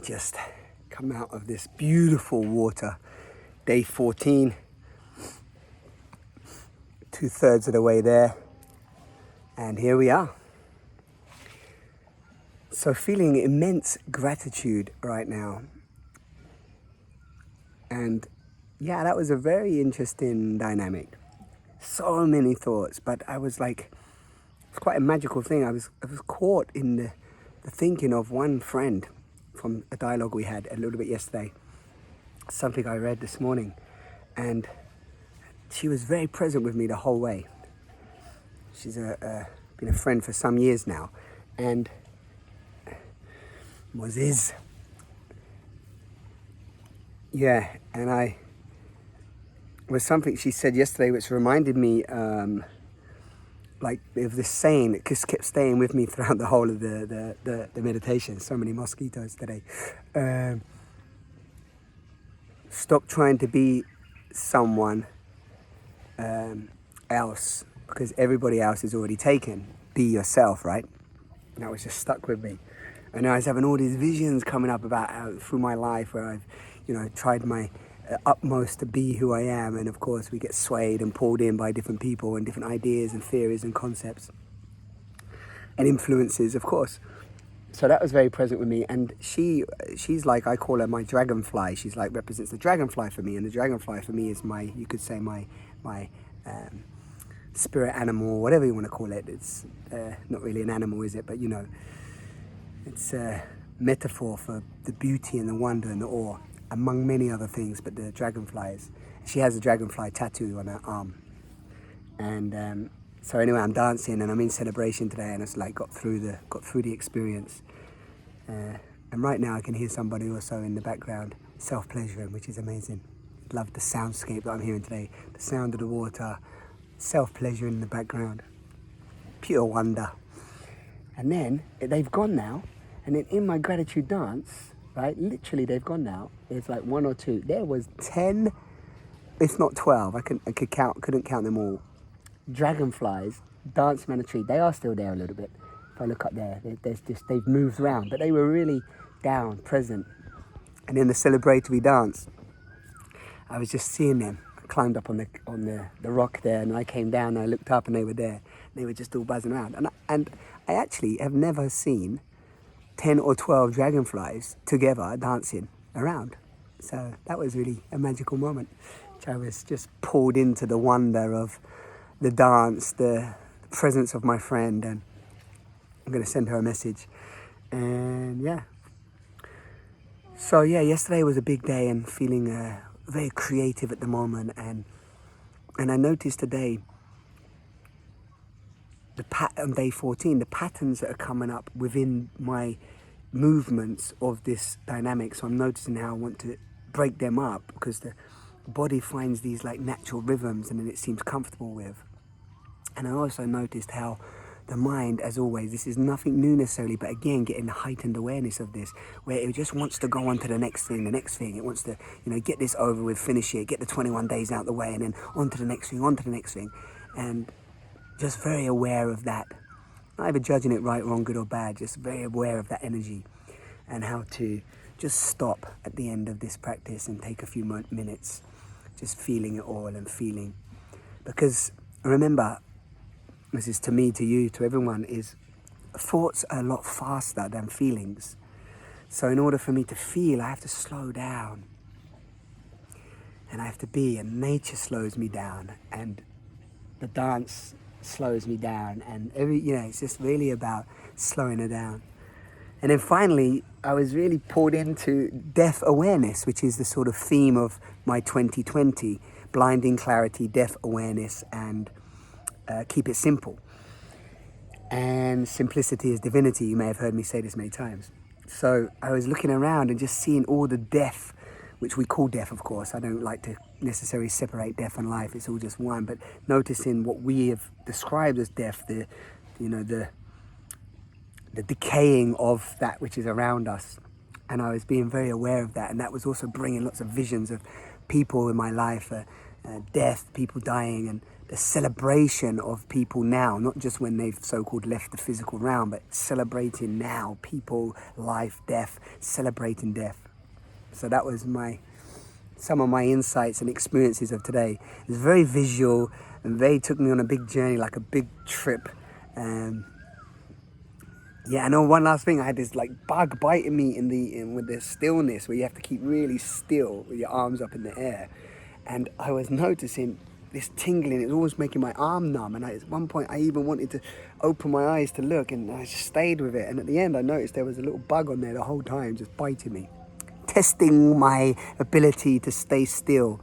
Just come out of this beautiful water, day 14, 2/3 of the way there, and here we are. So feeling immense gratitude right now. And yeah, that was a very interesting dynamic. So many thoughts, but I was like, it's quite a magical thing. I was caught in the thinking of one friend from a dialogue we had a little bit yesterday, something I read this morning, and she was very present with me the whole way. She's been a friend for some years now, and is. Yeah, and I was something she said yesterday which reminded me like of this saying that just kept staying with me throughout the whole of the meditation. So many mosquitoes today. Stop trying to be someone else because everybody else is already taken. Be yourself, right? And that was just stuck with me. And I was having all these visions coming up about through my life where I've, tried my utmost to be who I am, and of course we get swayed and pulled in by different people and different ideas and theories and concepts and influences, of course. So that was very present with me, and she's like, I call her my dragonfly. She's like represents the dragonfly for me, and the dragonfly for me is you could say my spirit animal, whatever you want to call it. It's not really an animal, is it? But it's a metaphor for the beauty and the wonder and the awe, among many other things, but the dragonflies. She has a dragonfly tattoo on her arm. And so anyway, I'm dancing and I'm in celebration today, and it's like got through the experience. And right now I can hear somebody also in the background self-pleasuring, which is amazing. Love the soundscape that I'm hearing today. The sound of the water, self-pleasuring in the background. Pure wonder. And then they've gone now, and then in my gratitude dance, right, literally they've gone now. There's like one or two. There was 10, if not 12. I couldn't count them all. Dragonflies dancing on a tree. They are still there a little bit. If I look up there, they've moved around, but they were really down, present. And in the celebratory dance, I was just seeing them. I climbed up on the rock there, and I came down and I looked up and they were there. They were just all buzzing around. And I actually have never seen 10 or 12 dragonflies together dancing around. So that was really a magical moment. I was just pulled into the wonder of the dance, the presence of my friend, and I'm going to send her a message. And yeah. So yeah, yesterday was a big day and feeling very creative at the moment. And I noticed today, on day 14, the patterns that are coming up within my movements of this dynamic. So I'm noticing how I want to break them up, because the body finds these like natural rhythms and then it seems comfortable with. And I also noticed how the mind, as always, this is nothing new necessarily, but again, getting the heightened awareness of this, where it just wants to go on to the next thing. It wants to, get this over with, finish it, get the 21 days out the way, and then on to the next thing. And just very aware of that. Not even judging it right, wrong, good or bad, just very aware of that energy and how to just stop at the end of this practice and take a few minutes just feeling it all and feeling. Because remember, this is to me, to you, to everyone, is thoughts are a lot faster than feelings. So in order for me to feel, I have to slow down. And I have to be, and nature slows me down, and the dance slows me down, and it's just really about slowing it down. And then finally, I was really pulled into death awareness, which is the sort of theme of my 2020, blinding clarity, death awareness, and keep it simple. And simplicity is divinity. You may have heard me say this many times. So I was looking around and just seeing all the death, which we call death, of course. I don't like to necessarily separate death and life. It's all just one. But noticing what we have described as death, the decaying of that which is around us. And I was being very aware of that. And that was also bringing lots of visions of people in my life death, people dying, and the celebration of people now, not just when they've so-called left the physical realm, but celebrating now, people, life, death, celebrating death. So that was some of my insights and experiences of today. It was very visual, and they took me on a big journey, like a big trip. Yeah, I know one last thing, I had this like bug biting me with the stillness, where you have to keep really still with your arms up in the air. And I was noticing this tingling, it was almost making my arm numb. And at one point I even wanted to open my eyes to look, and I just stayed with it. And at the end I noticed there was a little bug on there the whole time, just biting me. Testing my ability to stay still.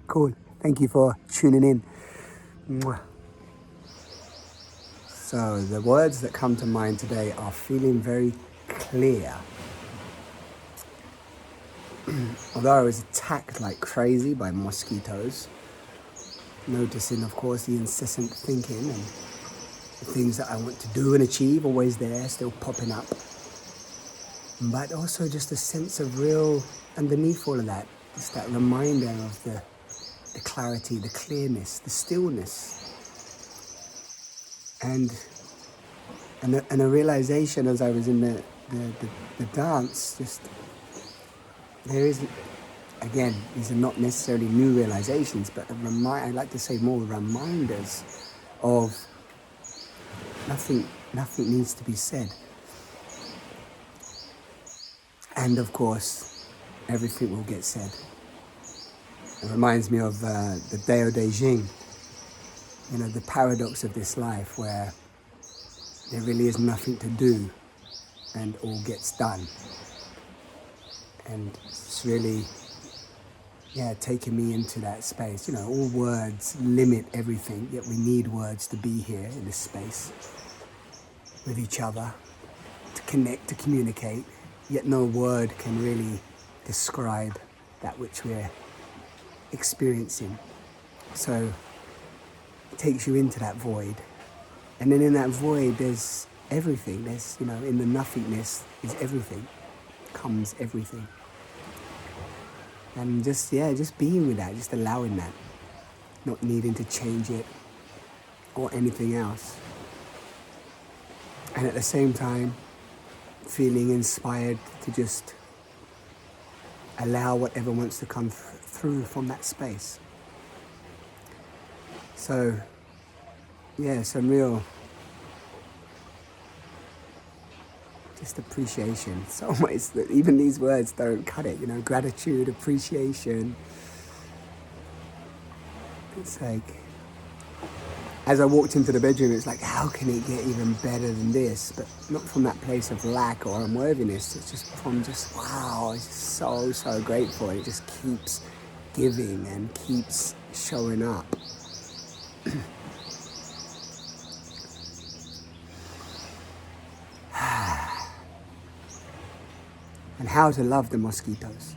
Cool. Thank you for tuning in. Mwah. So the words that come to mind today are feeling very clear. Although I was attacked like crazy by mosquitoes, noticing of course the incessant thinking and the things that I want to do and achieve, always there, still popping up. But also just a sense of real, underneath all of that, just that reminder of the clarity, the clearness, the stillness. And a realization as I was in the dance, just there is, again, these are not necessarily new realizations, but I like to say more reminders of nothing needs to be said. And of course, everything will get said. It reminds me of the Dao De Jing, the paradox of this life where there really is nothing to do and all gets done. And it's really, taking me into that space. All words limit everything, yet we need words to be here in this space with each other, to connect, to communicate, yet no word can really describe that which we're experiencing. So it takes you into that void. And then in that void, there's everything. There's, in the nothingness is everything, comes everything. And just being with that, just allowing that, not needing to change it or anything else. And at the same time, feeling inspired to just allow whatever wants to come through from that space. So, some real just appreciation. So much that even these words don't cut it, gratitude, appreciation. It's like, as I walked into the bedroom, it's like, how can it get even better than this? But not from that place of lack or unworthiness. It's just from wow, it's just so grateful. And it just keeps giving and keeps showing up. And how to love the mosquitoes.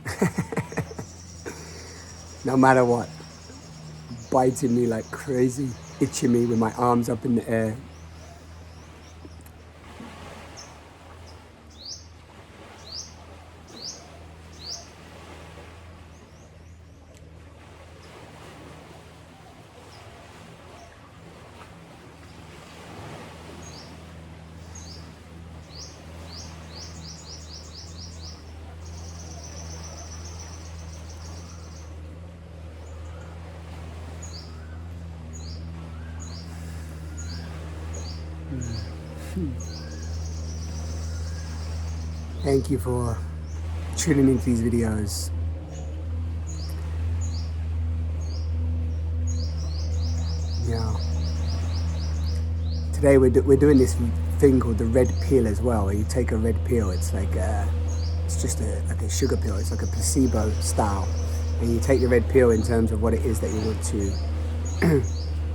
No matter what. Biting me like crazy, itching me with my arms up in the air. Thank you for tuning into these videos. Today we're doing this thing called the red pill as well, where you take a red pill. It's like it's just like a sugar pill. It's like a placebo style, and you take the red pill in terms of what it is that you want to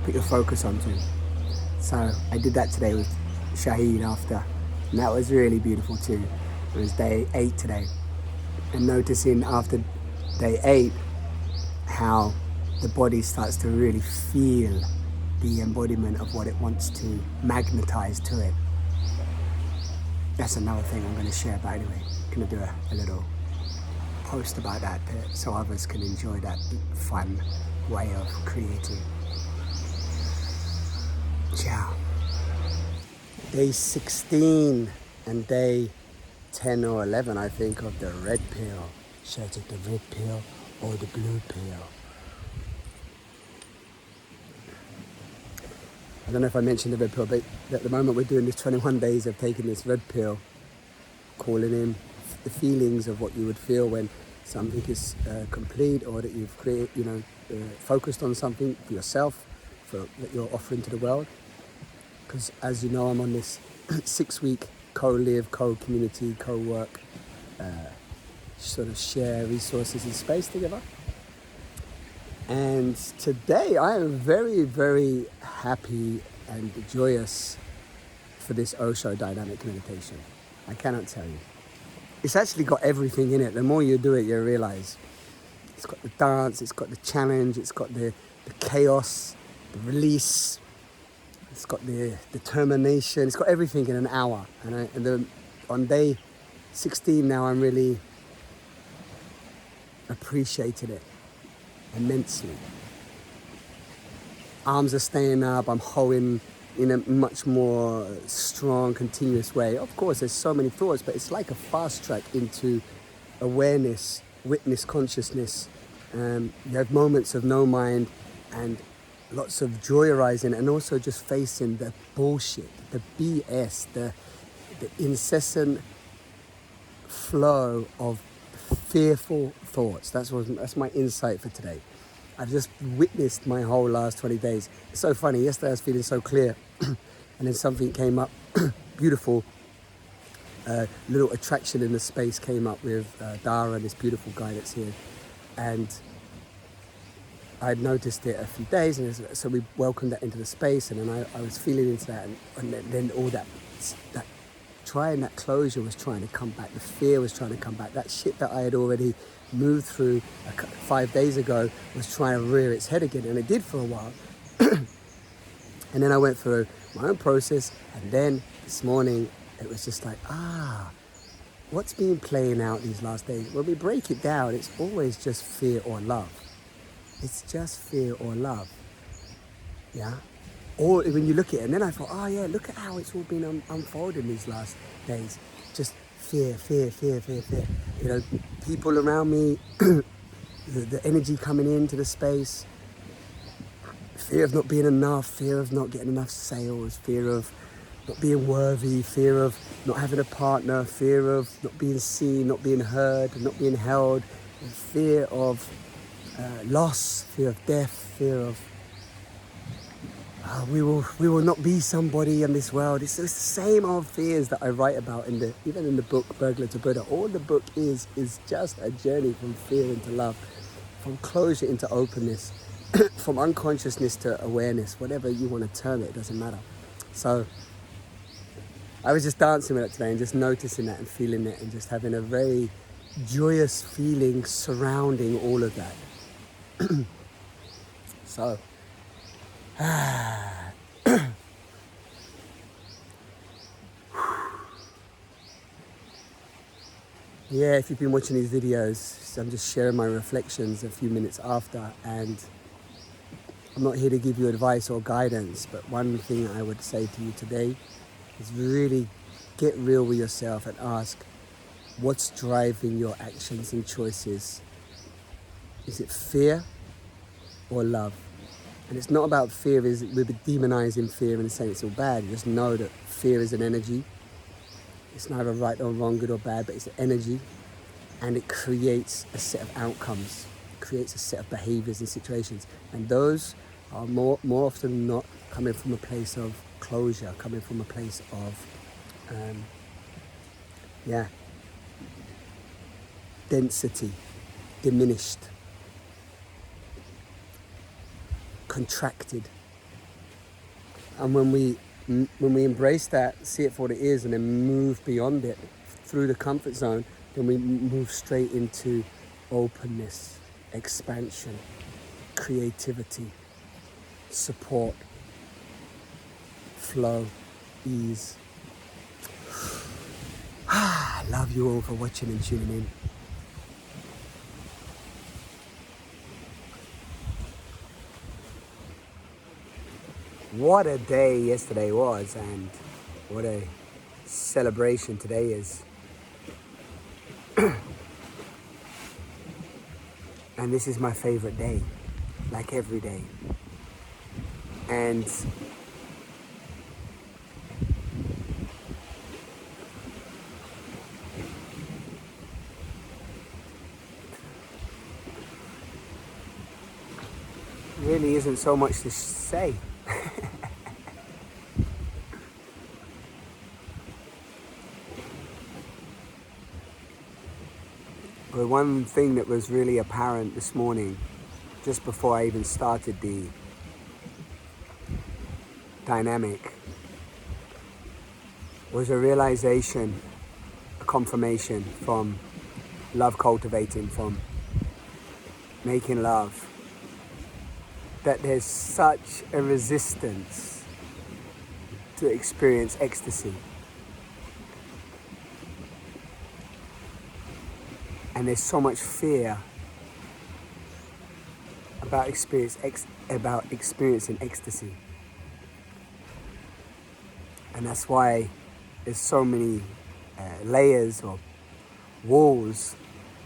put your focus onto. So I did that today with Shahid after, and that was really beautiful too. It was day 8 today, and noticing after day 8 how the body starts to really feel the embodiment of what it wants to magnetize to it. That's another thing I'm going to share, but anyway, I'm going to do a little post about that so others can enjoy that fun way of creating. Ciao. Day 16 and day 10 or 11, I think, of the red pill. Should I take the red pill or the blue pill? I don't know if I mentioned the red pill, but at the moment we're doing this 21 days of taking this red pill, calling in the feelings of what you would feel when something is complete, or that you've created, focused on something for yourself, that you're offering to the world. Because as you know, I'm on this 6-week co-live, co-community, co-work, sort of share resources and space together. And today I am very, very happy and joyous for this Osho dynamic meditation. I cannot tell you. It's actually got everything in it. The more you do it, you realize it's got the dance, it's got the challenge, it's got the chaos, the release, it's got the determination, it's got everything in an hour. And on day 16 now, I'm really appreciating it immensely. Arms are staying up, I'm holding in a much more strong, continuous way. Of course, there's so many thoughts, but it's like a fast track into awareness, witness consciousness. You have moments of no mind and lots of joy arising, and also just facing the bullshit, the BS, the incessant flow of fearful thoughts. That's my insight for today. I've just witnessed my whole last 20 days. It's so funny. Yesterday I was feeling so clear, and then something came up, beautiful. Little attraction in the space came up with Dara, this beautiful guy that's here, and I'd noticed it a few days, and so we welcomed that into the space, and then I was feeling into that, and then all that closure was trying to come back, the fear was trying to come back, that shit that I had already moved through 5 days ago was trying to rear its head again, and it did for a while. And then I went through my own process, and then this morning it was just like, what's been playing out these last days? When we break it down, it's always just fear or love. It's just fear or love, yeah? Or when you look at it, and then I thought, look at how it's all been unfolding these last days. Just fear. People around me, the energy coming into the space, fear of not being enough, fear of not getting enough sales, fear of not being worthy, fear of not having a partner, fear of not being seen, not being heard, not being held, fear of loss, fear of death, fear of we will not be somebody in this world. It's the same old fears that I write about even in the book Burglar to Buddha. All the book is just a journey from fear into love, from closure into openness, from unconsciousness to awareness, whatever you want to term it, doesn't matter. So I was just dancing with it today and just noticing that and feeling it and just having a very joyous feeling surrounding all of that. So yeah, if you've been watching these videos, I'm just sharing my reflections a few minutes after, and I'm not here to give you advice or guidance, but one thing I would say to you today is really get real with yourself and ask, what's driving your actions and choices? Is it fear or love? And it's not about fear, we're demonizing fear and saying it's all bad. You just know that fear is an energy. It's neither right or wrong, good or bad, but it's an energy, and it creates a set of outcomes, creates a set of behaviors and situations. And those are more often than not coming from a place of closure, coming from a place of, density, diminished, contracted. And when we embrace that, see it for what it is, and then move beyond it through the comfort zone, then we move straight into openness, expansion, creativity, support, flow, ease. I love you all for watching and tuning in. What a day yesterday was, and what a celebration today is. And this is my favorite day, like every day. And really isn't so much to say. But one thing that was really apparent this morning, just before I even started the dynamic, was a realization, a confirmation from love cultivating, from making love, that there's such a resistance to experience ecstasy. And there's so much fear about experiencing ecstasy. And that's why there's so many layers or walls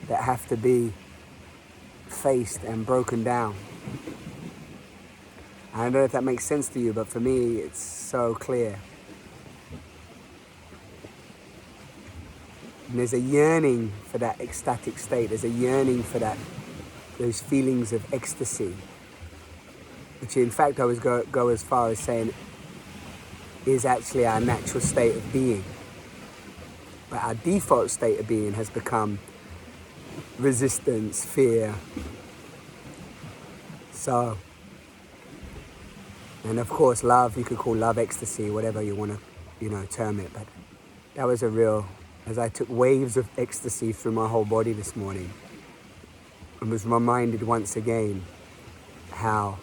that have to be faced and broken down. I don't know if that makes sense to you, but for me, it's so clear. And there's a yearning for that ecstatic state. There's a yearning for those feelings of ecstasy, which in fact I would go as far as saying is actually our natural state of being. But our default state of being has become resistance, fear. So, and of course love, you could call love ecstasy, whatever you want to, term it. But that was a real, as I took waves of ecstasy through my whole body this morning, and was reminded once again how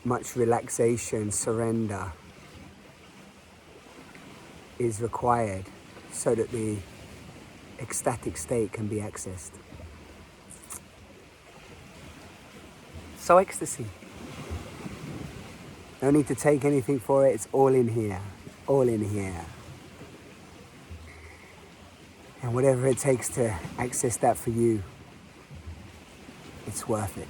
much relaxation, surrender is required so that the ecstatic state can be accessed. So ecstasy. No need to take anything for it, it's all in here. All in here. And whatever it takes to access that for you, it's worth it.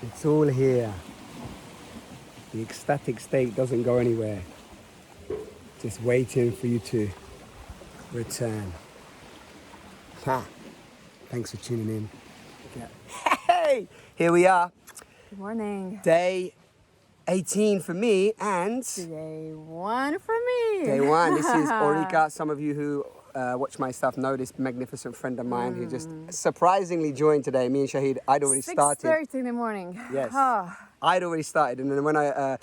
It's all here. The ecstatic state doesn't go anywhere. Just waiting for you to return. Ha! Thanks for tuning in. Hey! Here we are. Good morning. Day 18 for me and... Day 1 for me. Day 1. This is Ulrika. Some of you who watch my stuff know this magnificent friend of mine who just surprisingly joined today. Me and Shahid, I'd already started. 6:30 in the morning. Yes. I'd already started, and then when I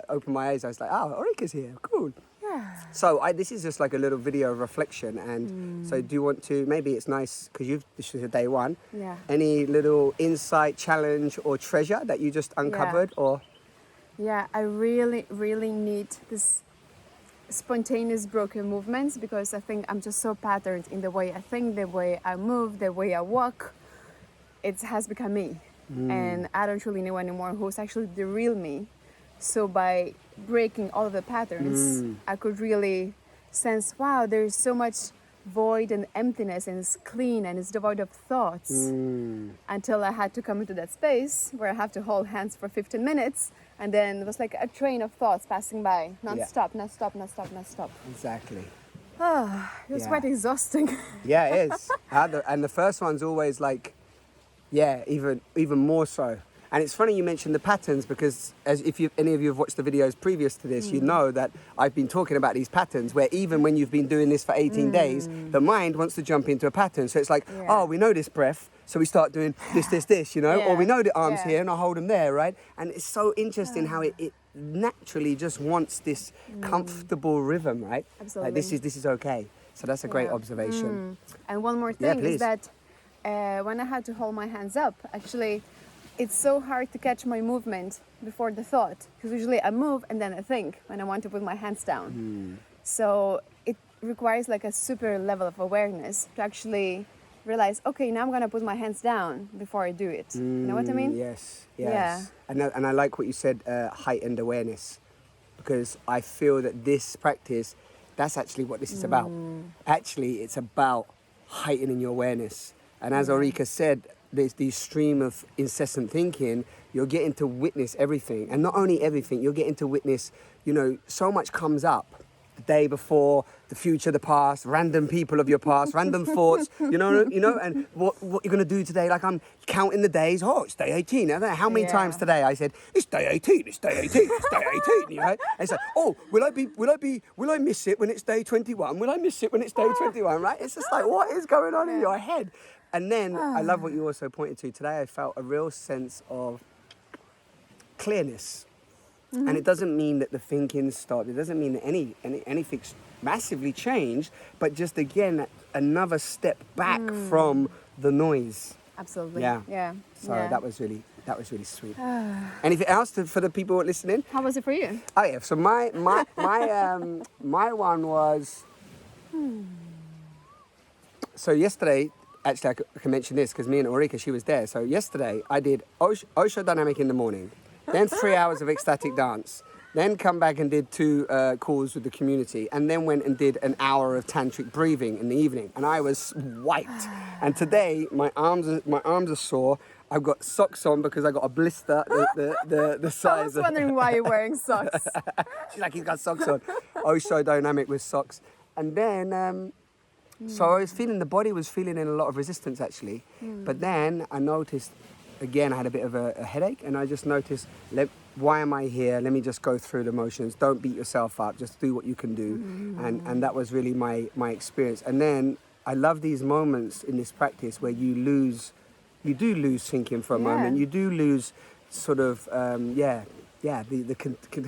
opened my eyes, I was like, oh, Ulrika's here. Cool. Yeah. So this is just like a little video of reflection, and so do you want to, maybe it's nice, because this is a day 1. Yeah. Any little insight, challenge, or treasure that you just uncovered, or? Yeah, I really, really need this spontaneous broken movements, because I think I'm just so patterned in the way I think, the way I move, the way I walk. It has become me. And I don't really know anymore who's actually the real me. So by breaking all of the patterns, I could really sense, wow, there's so much void and emptiness, and it's clean and it's devoid of thoughts. Until I had to come into that space where I have to hold hands for 15 minutes, and then it was like a train of thoughts passing by, non-stop, non-stop, non-stop, non-stop. Exactly. It was quite exhausting. Yeah, it is. And the first one's always like, yeah, even more so. And it's funny you mentioned the patterns, because if any of you have watched the videos previous to this, you know that I've been talking about these patterns where even when you've been doing this for 18 days, the mind wants to jump into a pattern. So it's like, oh, we know this breath, so we start doing this, or we know the arms here and I hold them there, right? And it's so interesting how it naturally just wants this comfortable rhythm, right? Absolutely. Like this is okay. So that's a great observation. And one more thing is that when I had to hold my hands up, actually, it's so hard to catch my movement before the thought. Because usually I move and then I think when I want to put my hands down. So it requires like a super level of awareness to actually realize, okay, now I'm going to put my hands down before I do it. You know what I mean? Yes. Yeah. And I like what you said, heightened awareness, because I feel that this practice, that's actually what this is about. Actually, it's about heightening your awareness. And as Ulrika said, there's this stream of incessant thinking, you're getting to witness everything. And not only everything, you're getting to witness, you know, so much comes up. The day before, the future, the past, random people of your past, random thoughts, you know, and what you're going to do today. Like I'm counting the days. Oh, it's day 18. I don't know how many times today I said, it's day 18, it's day 18, it's day 18, you know? And it's like, oh, will I miss it when it's day 21? Will I miss it when it's day 21, right? It's just like, what is going on in your head? And then I love what you also pointed to. Today I felt a real sense of clearness. And it doesn't mean that the thinking stopped. It doesn't mean that anything's massively changed, but just again, another step back from the noise. Absolutely. Yeah. So that was really sweet. Anything else for the people listening? How was it for you? Oh yeah. So my my one was. So yesterday, actually, I can mention this because me and Ulrika, she was there. So yesterday, I did Osho Dynamic in the morning. Then 3 hours of ecstatic dance, then come back and did 2 calls with the community, and then went and did an hour of tantric breathing in the evening, and I was wiped. And today my arms are sore. I've got socks on because I got a blister the size. I was wondering why you're wearing socks. She's like, he's got socks on. Osho Dynamic with socks, and then. So I was feeling, the body was feeling in a lot of resistance actually, but then I noticed. Again, I had a bit of a headache, and I just noticed, why am I here? Let me just go through the motions. Don't beat yourself up. Just do what you can do. And that was really my experience. And then I love these moments in this practice where you do lose thinking for a moment. You do lose sort of, the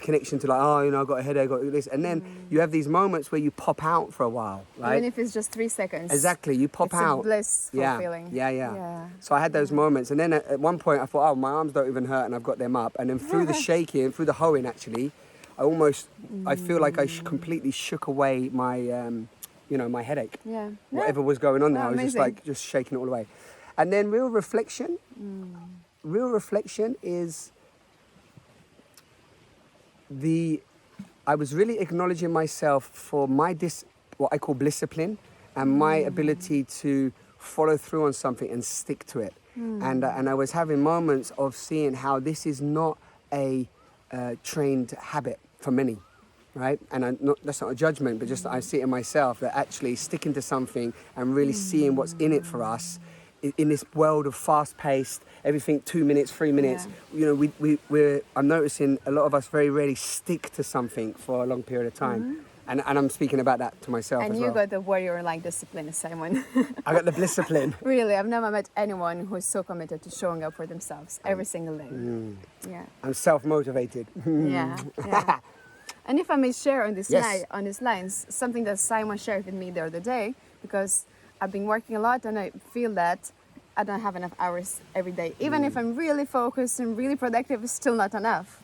connection to like, oh, you know, I've got a headache, I've got this. And then you have these moments where you pop out for a while, right? Even if it's just 3 seconds. Exactly, you pop out. It's a blissful feeling. Yeah. So I had those moments. And then at one point I thought, oh, my arms don't even hurt and I've got them up. And then through the shaking, through the hoeing actually, I feel like I completely shook away my, my headache. Yeah. Whatever was going on there, I was amazing. just shaking it all away. And then real reflection is... I was really acknowledging myself for my what I call discipline and my ability to follow through on something and stick to it. And I was having moments of seeing how this is not a trained habit for many, right? And that's not a judgment, but just I see it in myself that actually sticking to something and really seeing what's in it for us in this world of fast-paced, everything 2 minutes, 3 minutes. You know, I'm noticing a lot of us very rarely stick to something for a long period of time. And I'm speaking about that to myself as well. And you got the warrior-like discipline, Simon. I got the discipline. Really, I've never met anyone who's so committed to showing up for themselves every single day. Yeah. I'm self-motivated. Yeah. And if I may share on Yes. these lines, something that Simon shared with me the other day, because I've been working a lot and I feel that I don't have enough hours every day. Even if I'm really focused and really productive, it's still not enough.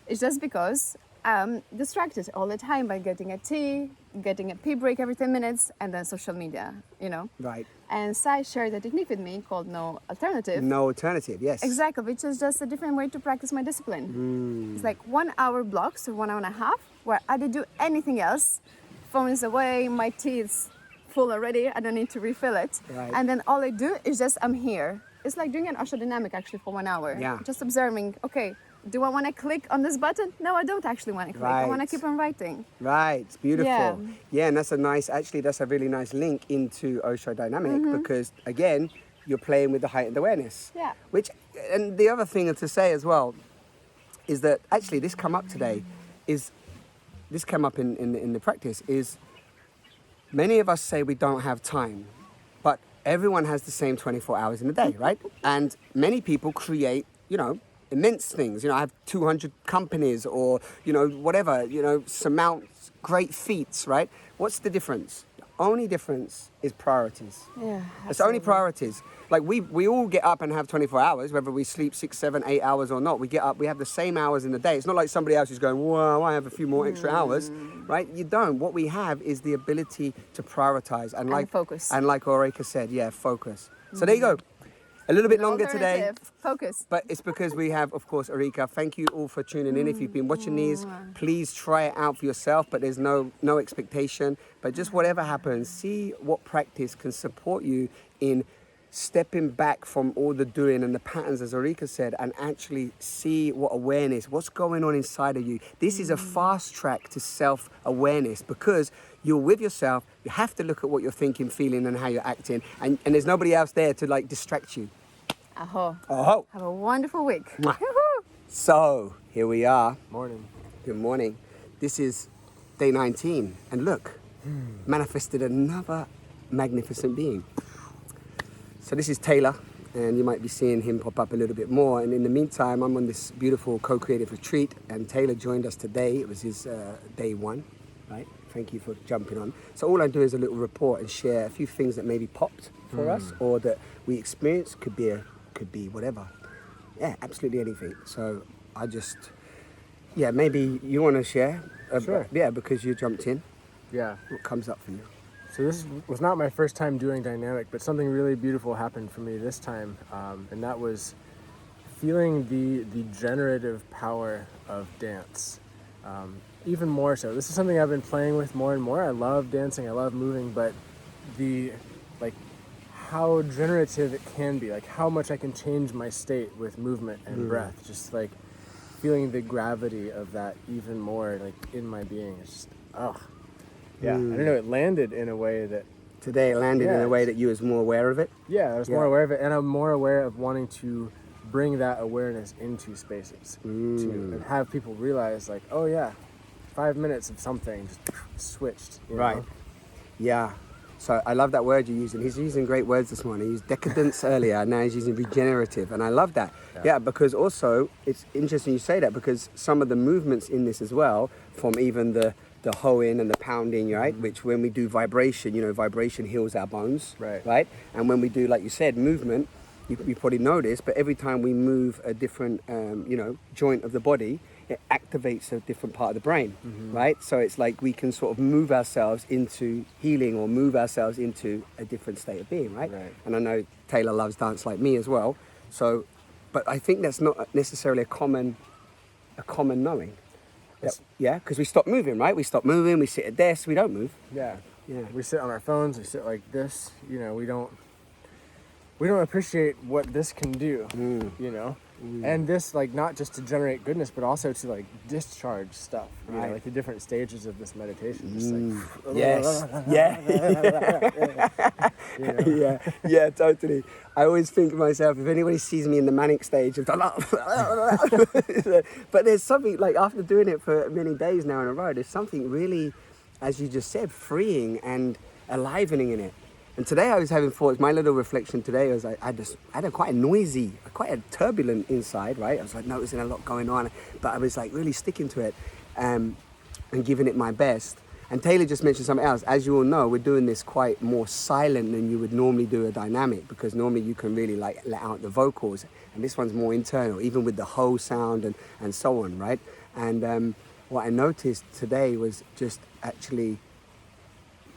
It's just because I'm distracted all the time by getting a tea, getting a pee break every 10 minutes, and then social media, you know? Right. And Sai shared a technique with me called No Alternative. No alternative, yes. Exactly, which is just a different way to practice my discipline. It's like 1 hour blocks or 1 hour and a half where I don't do anything else. Phone is away, my tea is full already, I don't need to refill it. Right. And then all I do is just, I'm here. It's like doing an Osho dynamic actually for 1 hour. Yeah. Just observing, okay, do I want to click on this button? No, I don't actually want to click. I want to keep on writing. Right, it's beautiful. Yeah. And that's a really nice link into Osho Dynamic because, again, you're playing with the heightened awareness. Yeah. And the other thing to say as well is that actually this came up today, in the practice, is many of us say we don't have time, but everyone has the same 24 hours in a day, right? And many people create, immense things. I have 200 companies or, whatever, surmount great feats, right? What's the difference? only difference is priorities. Yeah. It's only absolutely. priorities. Like we all get up and have 24 hours, whether we sleep 6, 7, 8 hours or not. We get up, we have the same hours in the day. It's not like somebody else who's going, whoa, I have a few more extra hours, right? You don't. What we have is the ability to prioritize and focus. And like Oreika said, focus. So there you go. A little bit An longer today. alternative. Focus. But it's because we have, of course, Oreika. Thank you all for tuning in. If you've been watching these, please try it out for yourself. But there's no expectation. But just whatever happens, see what practice can support you in stepping back from all the doing and the patterns, as Oreika said, and actually see what awareness, what's going on inside of you. This is a fast track to self-awareness because you're with yourself. You have to look at what you're thinking, feeling, and how you're acting. And there's nobody else there to like distract you. Aho. Oh. Have a wonderful week. Mwah. So here we are. Morning. Good morning. This is day 19. And look, manifested another magnificent being. So this is Taylor, and you might be seeing him pop up a little bit more. And in the meantime, I'm on this beautiful co-creative retreat, and Taylor joined us today. It was his day 1, right? Thank you for jumping on. So all I do is a little report and share a few things that maybe popped for us, or that we experienced. Could be whatever. Yeah, absolutely anything. So I just, maybe you want to share? Sure. Yeah, because you jumped in. Yeah. What comes up for you? So this was not my first time doing dynamic, but something really beautiful happened for me this time, and that was feeling the generative power of dance. Even more so. This is something I've been playing with more and more. I love dancing. I love moving, but how generative it can be, like how much I can change my state with movement and breath. Just like feeling the gravity of that even more, like in my being. It's just, yeah. I don't know. It landed in a way that Today it landed in a way that you was more aware of it. I was more aware of it, and I'm more aware of wanting to bring that awareness into spaces and have people realize, like, oh yeah, 5 minutes of something just switched. You know? Yeah. So I love that word you're using. He's using great words this morning. He used decadence earlier, now he's using regenerative, and I love that. Yeah, because also it's interesting you say that, because some of the movements in this as well, from even the hoeing and the pounding, right? Which when we do vibration, vibration heals our bones, right? And when we do, like you said, movement, you probably notice, but every time we move a different, joint of the body, it activates a different part of the brain, right? So it's like we can sort of move ourselves into healing or move ourselves into a different state of being, right? And I know Taylor loves dance like me as well. So, but I think that's not necessarily a common knowing. Yeah, because we stop moving, right? We stop moving, we sit at desks, we don't move. Yeah. We sit on our phones, we sit like this, we don't appreciate what this can do, And this, like, not just to generate goodness, but also to, like, discharge stuff, like the different stages of this meditation. Just like, yes, yeah, totally. I always think to myself, if anybody sees me in the manic stage of but there's something, like, after doing it for many days now in a row, there's something really, as you just said, freeing and enlivening in it. And today I was having thoughts. My little reflection today was I had a quite a noisy, quite a turbulent inside, right? I was like noticing a lot going on, but I was like really sticking to it and giving it my best. And Taylor just mentioned something else. As you all know, we're doing this quite more silent than you would normally do a dynamic, because normally you can really like let out the vocals, and this one's more internal, even with the whole sound and so on, right? And what I noticed today was just actually,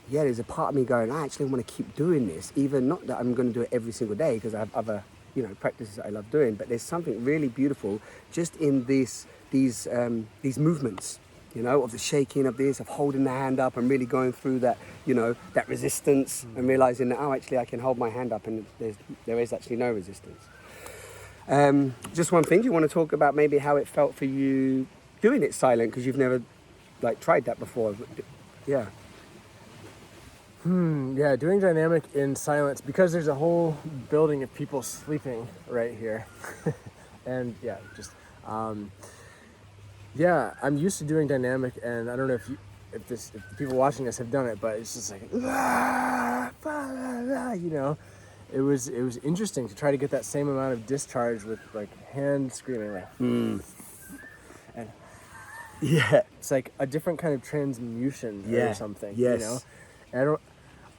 there's a part of me going, I actually want to keep doing this, even not that I'm going to do it every single day, because I have other, practices that I love doing. But there's something really beautiful just in these movements, of the shaking of this, of holding the hand up and really going through that, that resistance, and realizing that, actually I can hold my hand up and there is actually no resistance. Just one thing, do you want to talk about maybe how it felt for you doing it silent, because you've never tried that before? Yeah. Doing dynamic in silence, because there's a whole building of people sleeping right here. And I'm used to doing dynamic, and I don't know if the people watching us have done it, but it's just like, it was interesting to try to get that same amount of discharge with like hand screaming, like, and it's like a different kind of transmutation or something, Yes.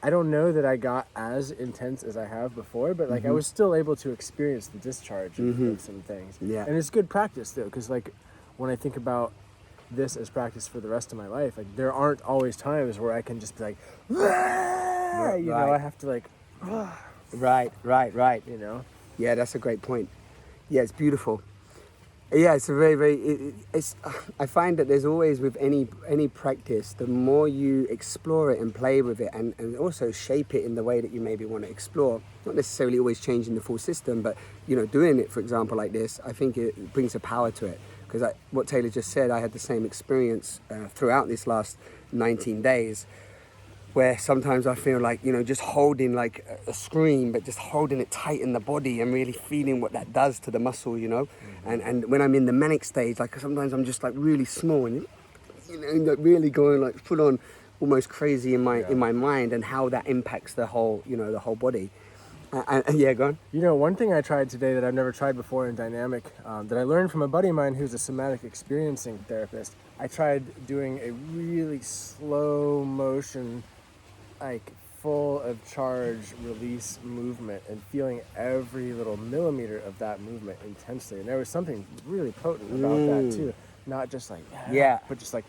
I don't know that I got as intense as I have before, but like I was still able to experience the discharge of some things. Yeah. And it's good practice though, because like when I think about this as practice for the rest of my life, like there aren't always times where I can just be like, you know, I have to like, Right. you know. Yeah, that's a great point. Yeah, it's beautiful. Yeah, it's a very, it's. I find that there's always with any practice, the more you explore it and play with it, and also shape it in the way that you maybe want to explore. Not necessarily always changing the full system, but you know, doing it, for example, like this, I think it brings a power to it. Because what Taylor just said, I had the same experience throughout this last 19 days. Where sometimes I feel like, you know, just holding like a screen, but just holding it tight in the body and really feeling what that does to the muscle, you know. And when I'm in the manic stage, like sometimes I'm just like really small and, you know, like really going like full on almost crazy in my mind, and how that impacts the whole, you know, the whole body. Yeah, go on. You know, one thing I tried today that I've never tried before in dynamic, that I learned from a buddy of mine who's a somatic experiencing therapist. I tried doing a really slow motion, like full of charge release movement, and feeling every little millimeter of that movement intensely. And there was something really potent about that too. Not just like, but just like,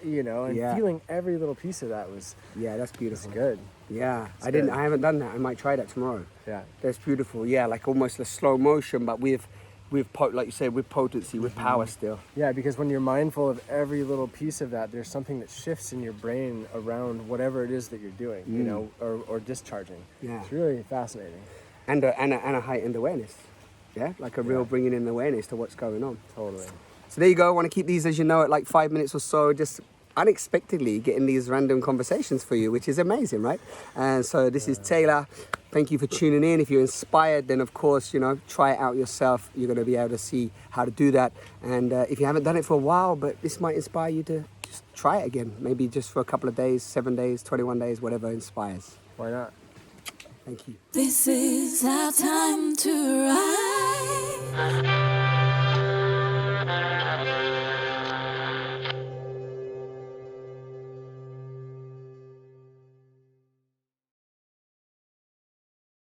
you know, and feeling every little piece of that was, that's beautiful. it's good. Yeah, It's I haven't done that. I might try that tomorrow. Yeah. That's beautiful. Yeah, like almost a slow motion, but with like you said, with potency, with power still. Yeah, because when you're mindful of every little piece of that, there's something that shifts in your brain around whatever it is that you're doing, you know, or discharging. Yeah. It's really fascinating. And a heightened awareness. Yeah, like a real bringing in awareness to what's going on. Totally. So there you go. I want to keep these, as you know, at like 5 minutes or so, just unexpectedly getting these random conversations for you, which is amazing, right? And so this is Taylor. Thank you for tuning in. If you're inspired, then of course, you know, try it out yourself. You're going to be able to see how to do that. And if you haven't done it for a while, but this might inspire you to just try it again. Maybe just for a couple of days, 7 days, 21 days, whatever inspires. Why not? Thank you. This is our time to rise.